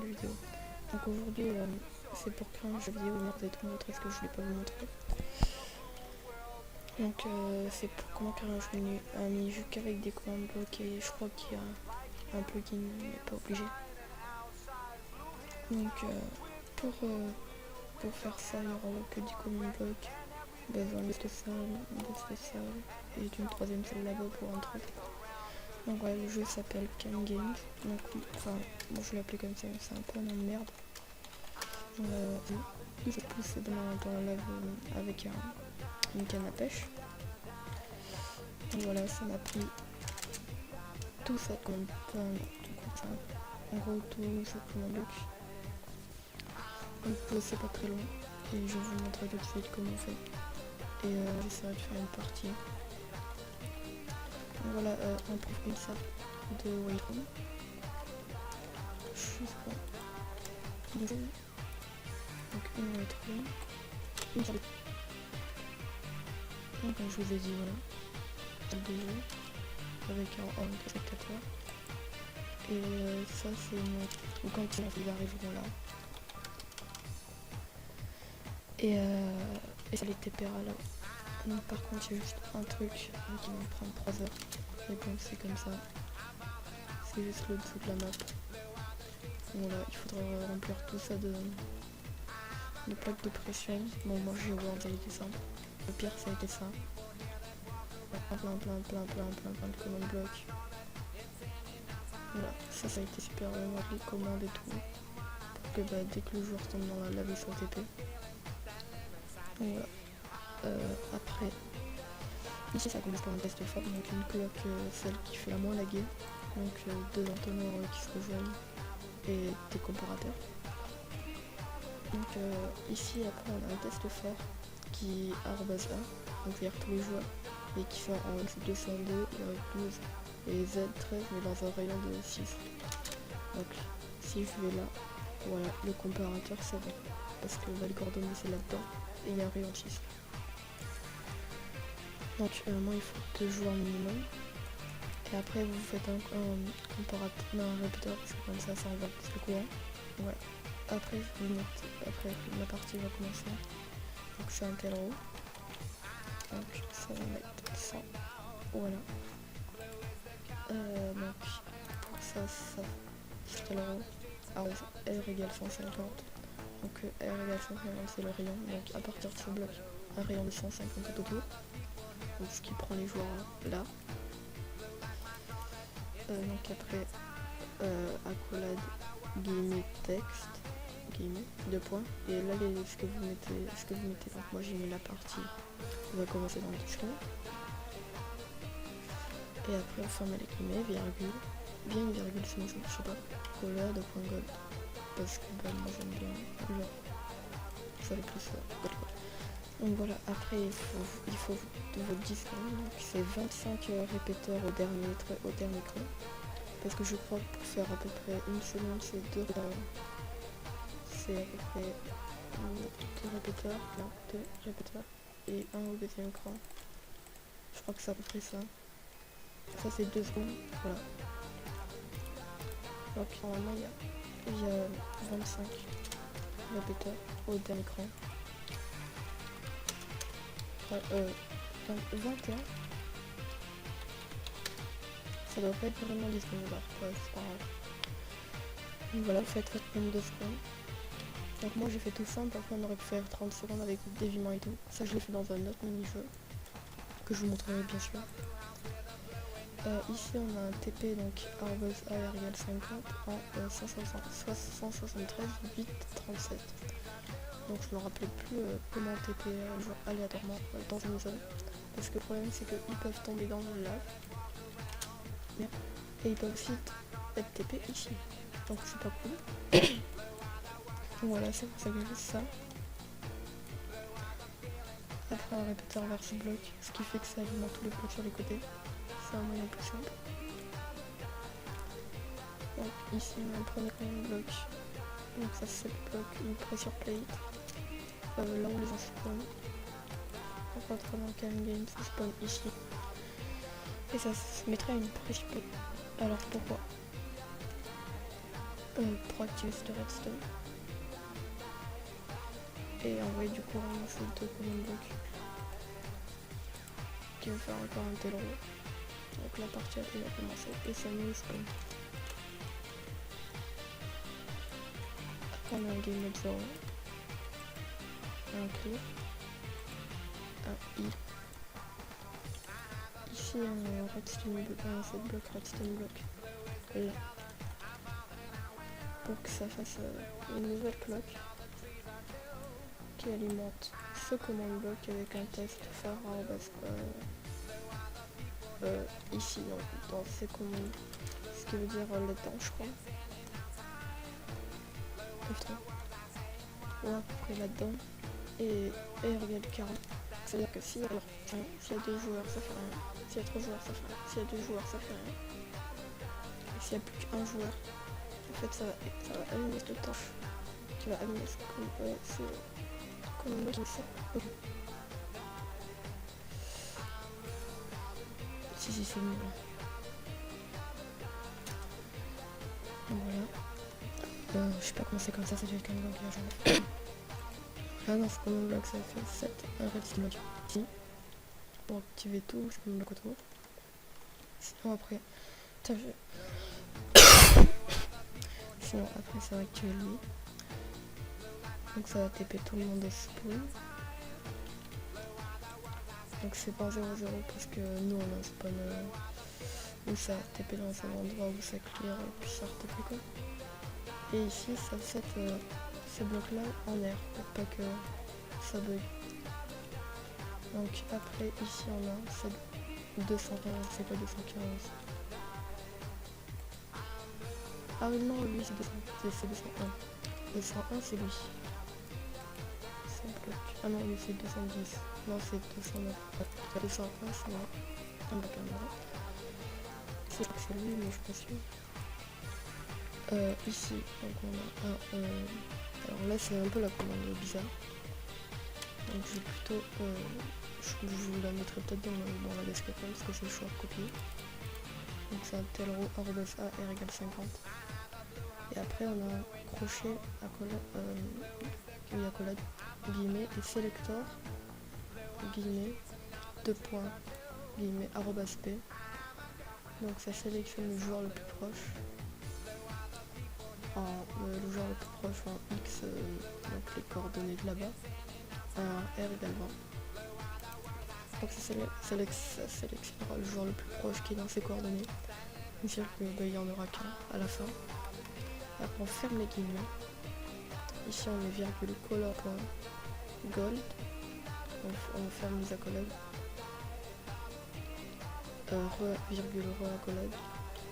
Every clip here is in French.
vidéo. Donc aujourd'hui c'est pour créer un jeu vidéo, merde, vous allez montrer ce que je voulais pas vous montrer. Donc c'est pour comment créer un mini-jeu qu'avec des commandes blocs, et je crois qu'il y a un plugin mais pas obligé. Donc pour faire ça il n'y aura que des commandes blocs, besoin de salle et d'une troisième salle là-bas pour un truc. Donc voilà, le jeu s'appelle Can Games. Donc enfin bon, je l'ai appelé comme ça, c'est un peu un nom de merde. Je pousse dans la lave avec une canne à pêche. Et voilà, ça m'a pris tout ça comme ça. En gros tout ça comme un bloc. Donc c'est pas très long et je vous montrerai tout de suite comment on fait. Et j'essaierai de faire une partie. Donc voilà, un proof concept de Wayroom. Je sais pas. Donc une Wayroom. Une salle. Donc comme je vous ai dit, voilà. Salle de jeu. Avec un spectateur. Et ça c'est une... quand ils arriveront là. Et ça les TPera là. Donc par contre il y a juste un truc qui va me prendre 3 heures. Mais bon c'est comme ça. C'est juste le dessous de la map. Voilà, il faudra remplir tout ça de plaques de pression. Bon moi j'ai Word, ça a été simple. Le pire ça a été ça. Plein de command blocs. Voilà, ça a été super long avec les commandes et tout. Pour que dès que le joueur tombe dans la lave il soit TP. Donc voilà. Après, ici ça commence par un test fort, donc une cloque, celle qui fait la moins laguer, donc deux entonnoirs qui se rejoignent et des comparateurs. Donc ici après on a un test fort qui @1, donc c'est-à-dire tous les joueurs, et qui fait en X202, Y12 et Z13 mais dans un rayon de 6. Donc si je vais là, voilà, le comparateur c'est bon, parce que les coordonnées c'est là-dedans et il y a un rayon 6. Donc moi il faut 2 joueurs minimum. Et après vous faites un comparateur, non un répéteur, parce que comme ça va plus courant. Voilà. Après la partie va commencer. Donc c'est un tel row. Donc ça va mettre ça. Voilà. Donc ça c'est tel row. Alors R égale 150. Donc R égale 150 c'est le rayon. Donc à partir de ce bloc, un rayon de 150 tout autour. Donc ce qui prend les joueurs là. Donc après accolade guillemets texte guillemets 2 points et là ce que vous mettez donc moi j'ai mis la partie on va commencer dans le discours et après on ferme les guillemets virgule bien une virgule sinon je sais pas colère de point gold parce que moi j'aime bien genre ça fait plus gold. Donc voilà, après il faut de votre disque, donc c'est 25 répéteurs au dernier cran. Parce que je crois que pour faire à peu près une seconde c'est c'est à peu près 2 répéteurs et un au deuxième cran. Je crois que c'est à peu près ça. Ça c'est 2 secondes, voilà. Donc normalement il y a 25 répéteurs au dernier cran. 21. Ça doit pas être vraiment disponible, ouais, c'est pas grave. Donc voilà, faites votre nombre de secondes. Donc moi j'ai fait tout simple, après on aurait pu faire 30 secondes avec le déviement et tout. Ça je l'ai fait dans un autre mini-jeu, que je vous montrerai bien sûr. Ici on a un TP, donc AR égale 50 en 173 8 37. Donc je me rappelais plus comment TP genre aléatoirement dans une zone. Parce que le problème c'est qu'ils peuvent tomber dans le lave. Et ils peuvent aussi être TP ici. Donc c'est pas cool. Donc voilà, c'est pour ça que j'ai fait ça. Après un répéteur verse bloc, ce qui fait que ça alimente tous les blocs sur les côtés. C'est un moyen plus simple. Donc ici on a un premier command bloc. Donc ça c'est le bloc, une pressure plate. Là où les gens spawn. On rentre dans Can Games, ça spawn ici. Et ça se mettrait à une pressure plate. Alors pourquoi pour activer ce redstone et envoyer du courant dans ces deux commandes blocs qui va faire encore un tel roue. Donc la partie a commencé et ça nous spawn. Après on a un game mode 0, un clear, un I. Ici un redstone block, un set block redstone block là pour que ça fasse une nouvelle clock qui alimente ce command block avec un test phare ici dans ces commandes, ce qui veut dire là-dedans je crois. Ou à peu près là-dedans et R égale 40. C'est-à-dire que s'il y a 2 joueurs ça fait rien, s'il y a 3 joueurs ça fait rien, s'il y a 2 joueurs ça fait rien. Et s'il y a plus qu'un joueur, en fait ça va allumer cette torche qui va allumer ce comme un qui sert. Ok. Si c'est mieux là. Donc voilà. Je sais pas comment c'est comme ça doit être quand même qui va jouer. Là dans ce command block ça fait 7, un redstone block ici. Pour activer tout, je peux me bloquer autour. Sinon après. Sinon après ça va activer lui. Donc ça va TP tout le monde au spawn. Donc c'est pas 0-0 parce que nous on a un spawn où ça TP dans un endroit où ça clear et puis ça RTP quoi. Et ici ça set ces blocs là en air pour pas que ça bug. Donc après ici on a cette 215, c'est quoi 215? Ah oui non lui c'est 201. 201 c'est lui. Bloc. Ah non lui c'est 210. Non c'est 209. 201 c'est un bloc à moi. C'est lui mais je suis pas sûre. Ici donc on a un alors là c'est un peu la commande bizarre. Donc je vais plutôt je vous la mettrai peut-être dans la description parce que c'est le choix de copier. Donc c'est un tel row a r égale 50. Et après on a un crochet accolade guillemets et selector guillemets 2 points guillemets arrobas p. Donc ça sélectionne le joueur le plus proche le joueur le plus proche en x donc les coordonnées de là-bas un r égale 20. Donc ça sélectionnera le joueur le plus proche qui est dans ses coordonnées. C'est-à-dire qu'il n'y en aura qu'un à la fin. Après on ferme les guillemets. Ici on met virgule color.gold. On ferme les accolades. Virgule accolade.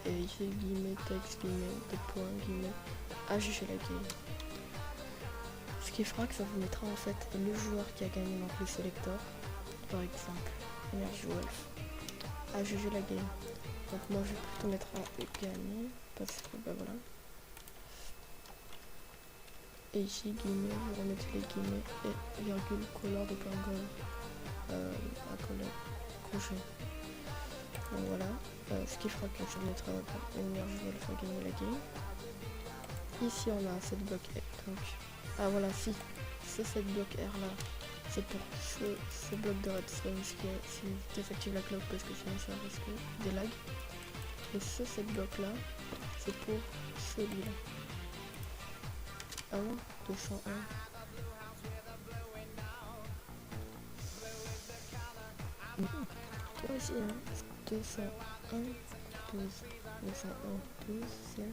Et ici guillemets texte guillemets 2 points guillemets AGG la game. Ce qui fera que ça vous mettra en fait le joueur qui a gagné dans le sélecteur. Par exemple, Energy Wolf AGG la game. Donc moi je vais plutôt mettre à gagner parce que bah voilà. Et ici guillemets, vous remettez les guillemets et virgule color de point gold accolade crochet. Donc voilà, ce qui fera que ça mettra Energy Wolf à gagner la game. Ici on a cette bloc R. Donc ah voilà si ce set bloc R là c'est pour ce bloc de redstone qui désactive la clock parce que sinon ça risque des lags. Et ce set bloc là c'est pour celui-là. Ah non, 201. Toi aussi hein, 201, 12, 201, 12, c'est...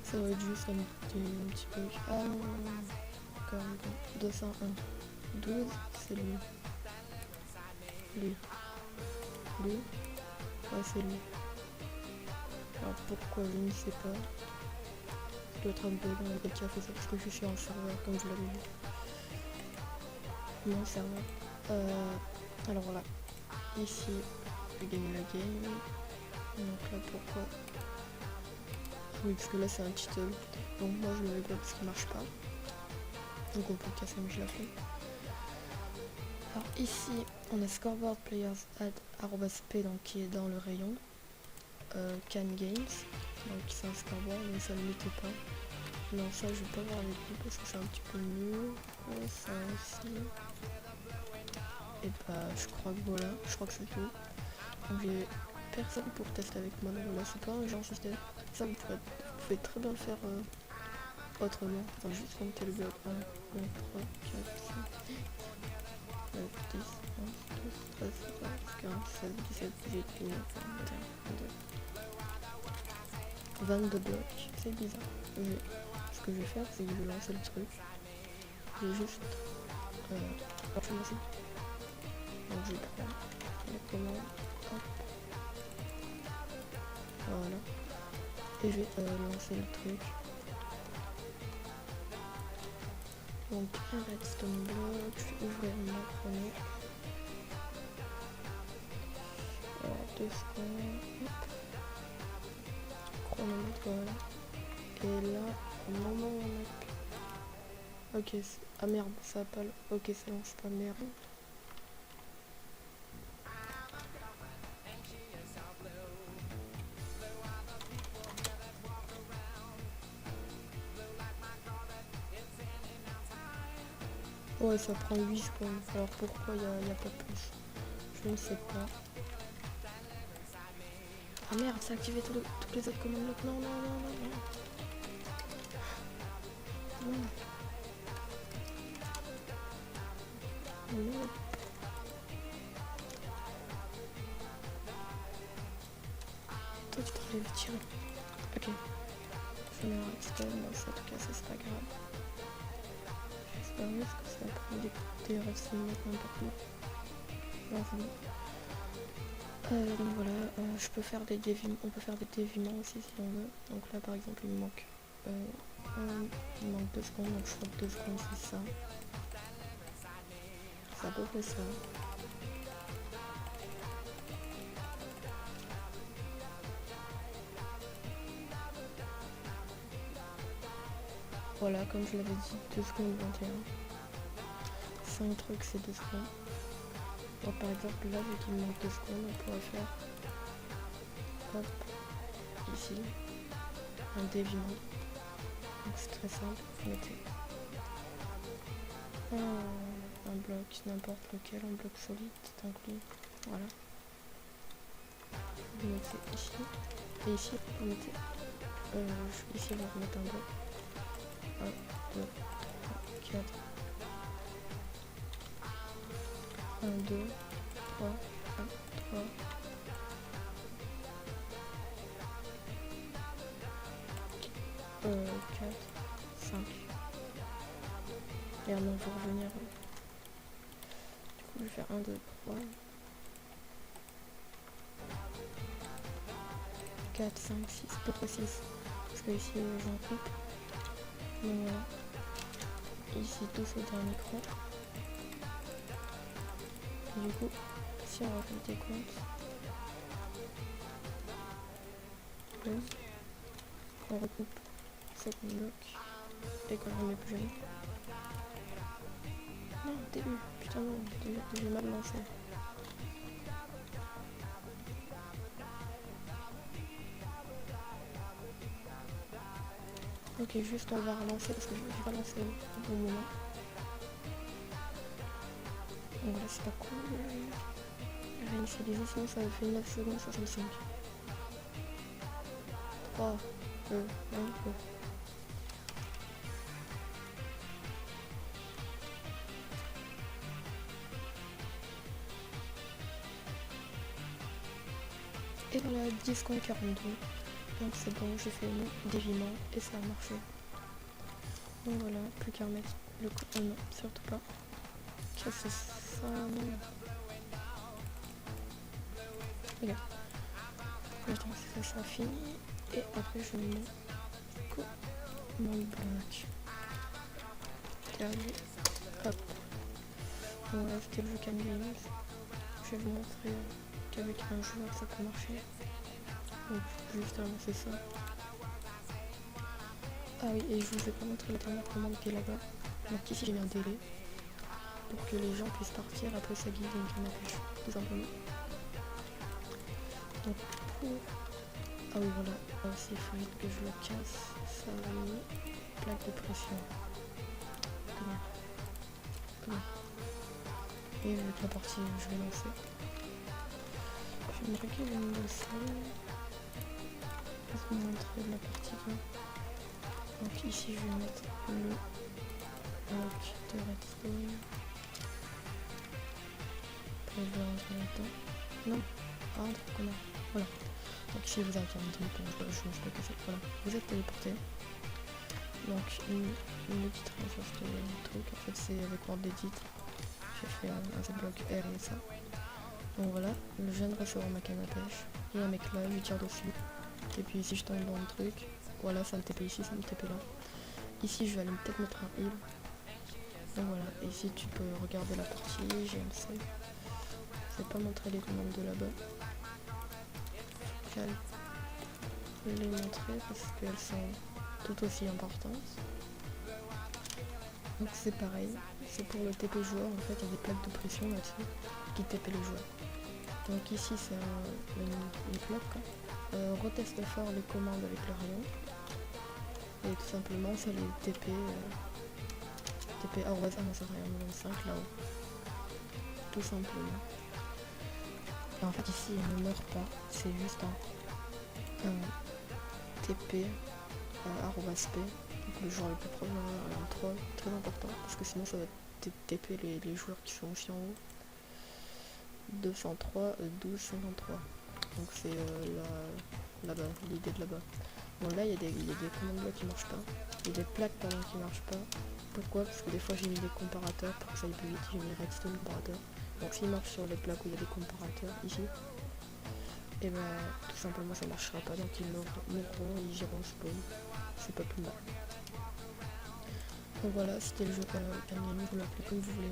Ça va être juste un petit peu... Ah non, encore 201. 12, c'est lui. Lui. Ouais, c'est lui. Alors pourquoi je ne sais pas. Ça doit être un peu long qui a fait ça parce que je suis en serveur comme vous l'avez vu. Mon serveur. Alors voilà. Ici, je vais gagner la game. Donc là pourquoi? Oui, parce que là c'est un title. Donc moi je le régule parce qu'il marche pas. Donc on peut le casser mais je la fais. Alors ici on a scoreboard players add @p donc qui est dans le rayon can games, donc c'est un scoreboard mais ça ne l'était pas. Non, ça je vais pas voir avec lui parce que c'est un petit peu nul. Ça aussi. Et bah je crois que voilà, je crois que c'est tout. Donc j'ai personne pour tester avec moi, donc voilà, c'est pas un genre système. Ça vous pouvez très bien le faire autrement. Enfin juste compter le bloc 1, 2, 3, 4, 5, 9, 10, 11, 12, 13, 14, 15, 16, 17, 18, 19, 20, 22. 22 blocs, c'est bizarre. Mais ce que je vais faire, c'est que je vais lancer le truc. Je vais juste lancer. Donc je prends la commande, hop, voilà. Et je vais lancer le truc. Donc un redstone block, je vais ouvrir mon chrono. Alors 2 secondes, hop. Chronomètre, voilà. Et là, au moment où on a... Ok, ah merde, ça va pas... Ok, ça lance pas, merde. Ouais, ça prend 8 secondes. Alors pourquoi il y a pas plus? Je ne sais pas. Ah merde, ça a activé toutes les autres commandes. Non, non, non, non, non. Non. Non. Toi, tu te relèves tirer. Ok. Je mets un redstone, bon, ça, en tout cas, ça c'est pas grave. J'espère juste que ça va prendre des redstone n'importe où. Non, c'est bon. Donc voilà, je peux faire des déviements, on peut faire des déviements aussi si on veut. Donc là par exemple il me manque 2 secondes, donc je crois que 2 secondes c'est ça. C'est à peu près ça. Voilà, comme je l'avais dit, 2 secondes 21. 5 trucs c'est 2 secondes. Donc par exemple là vu qu'il me manque 2 secondes, on pourrait faire hop, ici, un déviement. Donc c'est très simple, vous mettez un bloc, n'importe lequel, un bloc solide, donc lui, voilà. Vous mettez ici, et ici vous mettez, ici vous remettez un bloc. 1, 2, 3, 4, 1, 2, 3, 1, 3, 4, 5. Et maintenant, pour revenir, du coup, je vais faire 1, 2, 3, 4, 5, 6, peut-être 6. Parce que ici, j'en coupe. Donc voilà. Ici, tout c'est un écran. Et du coup, si on rajoute des comptes, on recoupe ce qu'on bloque et qu'on remet plus jamais. Non, début, putain non, j'ai mal lancé. Ok, juste on va relancer parce que je vais pas lancer au bon moment. Donc là c'est pas cool. Réinitialiser, sinon ça fait 9 secondes 65. 3, 2, 1, go. Et voilà, 10 secondes 42. Donc c'est bon, j'ai fait mon déviement et ça a marché. Donc voilà, plus qu'à remettre le coup. Oh non, surtout pas. Qu'est-ce que c'est ça? Non. Regarde. Attends, c'est ça fini. Et après je mets mon bloc. Dernier. Hop. Bon, voilà, c'était le jeu Can Games. Je vais vous montrer qu'avec un joueur ça peut marcher. Donc juste avancer ça. Ah oui, et je vous ai pas montré la dernière commande qui est là-bas. Donc ici j'ai mis un délai. pour que les gens puissent partir après ça guide une canne à pêche, tout simplement. Donc pour... Ah oui voilà, aussi il faut vite que je le casse, ça va aller, plaque de pression. Comment. Et vu que la partie je vais lancer. Je vais me régler le niveau sol. Je vais vous montrer de la partie là. Donc ici je vais mettre le bloc de redstone. Pour le voir là-dedans. Non, ah connard. Voilà. Donc ici vous avez un truc, je sais pas que c'est. Voilà. Vous êtes téléporté. Donc une petite recherche de truc, en fait c'est avec WordEdit. J'ai fait un bloc R et ça. Donc voilà, je viens de recevoir ma canne à pêche. Il y a un mec là, je tire dessus. Et puis ici je tombe dans le truc. Voilà, ça me TP ici, ça me TP là. Ici je vais aller peut-être mettre un heal. Donc voilà, et ici tu peux regarder la partie GMC. Je vais pas montrer les commandes de là-bas. Je vais les montrer parce qu'elles sont tout aussi importantes. Donc c'est pareil, c'est pour le TP joueur, en fait il y a des plaques de pression là-dessus qui TP les joueurs. Donc ici c'est une plaque, reteste fort les commandes avec le rayon. Et tout simplement c'est les TP, TP arrobas, ah non c'est rayon 5 là-haut. Tout simplement. Et en fait ici il ne meurt pas, c'est juste un TP arrobas P. Donc le joueur le plus proche d'un 3, très important, parce que sinon ça va TP les joueurs qui sont aussi en haut. 203, 12, 53. Donc c'est là-bas, l'idée de là-bas. Bon là il y a des commandes là qui marchent pas. Il y a des plaques pardon qui marchent pas. Pourquoi? Parce que des fois j'ai mis des comparateurs pour que ça aille plus vite, j'ai mis redstone comparateur. Donc s'il marche sur les plaques où il y a des comparateurs ici, et ben tout simplement ça marchera pas, donc ils mourront et ils iront spawn. C'est pas plus mal. Donc voilà, c'était le jeu Canyon, vous l'appelez comme vous voulez.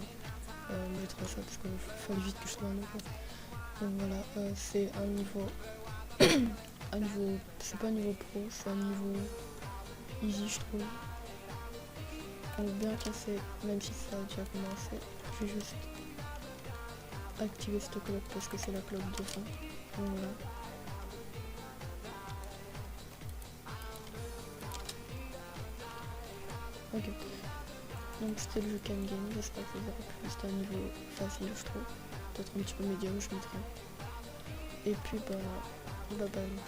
Je vais trouver ça parce qu'il fallait vite que je trouve un nom. Donc voilà, c'est un niveau, c'est pas un niveau pro, c'est un niveau easy je trouve. Donc bien cassé, même si ça a déjà commencé, je vais juste activer cette cloque parce que c'est la cloque de fin. Donc voilà. Ok. Donc c'était le jeu Can Game, j'espère que vous aurez plu, c'était un niveau facile je trouve. Peut-être un petit peu médium je mettrai. Et puis bah bye bye.